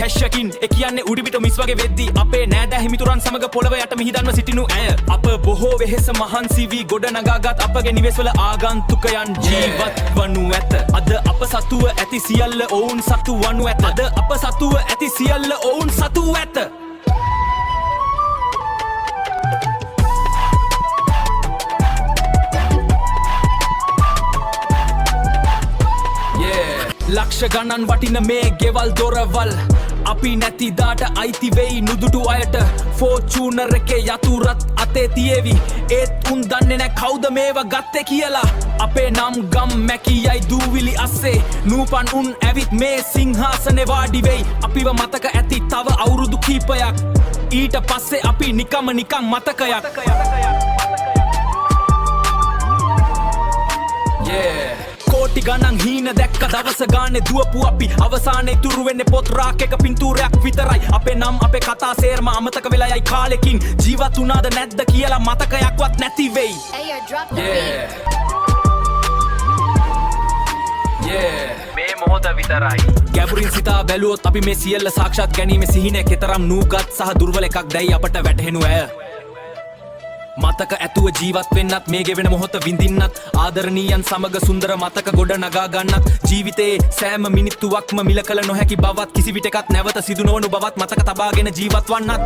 හැෂ්කින් ඒ කියන්නේ උඩිපිට මිස් වගේ වෙද්දී අපේ නෑදෑ හිමිතුරන් සමග පොළව යට මිහිදන්ව සිටිනු ඇය අප බොහෝ වෙහෙස මහන්සි වී ගොඩ නගාගත් අපගේ නිවෙස්වල ආගන්තුකයන් ජීවත් වනු ඇත අද අප සතුව ඇති සියල්ල ඔවුන් සතු වනු ඇත අද අප සතුව ඇති සියල්ල ඔවුන් සතු ඇත ලක්ෂ ගණන් වටින මේ ගෙවල් දොරවල් අපි නැතිදාට අයිති වෙයි නුදුටු අයට ෆෝචූනර් එකේ යතුරත් අතේ තියේවි ඒත් උන් දන්නේ නැ කවුද මේවා ගත්තේ කියලා අපේ නම් ගම් මැකියයි දූවිලි අස්සේ නූපන් උන් ඇවිත් මේ සිංහාසනේ වාඩි වෙයි අපිව මතක ඇති තව අවුරුදු කීපයක් ඊට පස්සේ අපි නිකන් මතකයක් කෝටි ගණන් හීන දැක්ක දවස ගානේ දුවපු අපි අවසානයේ ඉතුරු වෙන්නේ පොත් රාක් එක පින්තූරයක් විතරයි අපේ නම් අපේ කතා සේරම අමතක වෙලා යයි කාලෙකින් ජීවත් වුණාද නැද්ද කියලා මතකයක්වත් නැති වෙයි මේ මොහොත විතරයි ගැඹුරින් සිතා බැලුවොත් අපි මේ සියල්ල සාක්ෂාත් ගැනීමේ සිහිනය කෙතරම් නූගත් සහ දුර්වල එකක් දැයි අපට වැටහෙනු ඇය මතක ඇතුව ජීවත් වෙන්නත් මේ ගෙවෙන මොහොත විඳින්නත් ආදරණීයන් සමග සුන්දර මතක ගොඩ නගා ගන්නත් ජීවිතයේ සෑම මිනිත්තුවක්ම මිල කළ නොහැකි බවත් කිසි විටකත් නැවත සිදු නොවනු බවත් මතක තබාගෙන ජීවත් වන්නත්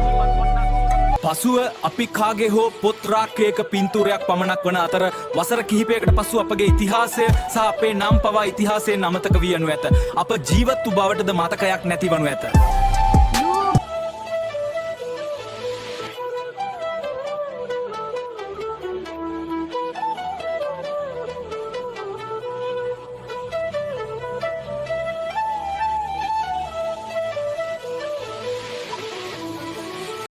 පසුව අපි කාගේ හෝ පොත් රාක්කයක පින්තූරයක් පමණක් වන අතර වසර කිහිපයකට පසු අපගේ ඉතිහාසය සහ අපේ නම් පවා ඉතිහාසයෙන් අමතක විය යනු ඇත අප ජීවත් වූ බවටද මතකයක් නැති වනු ඇත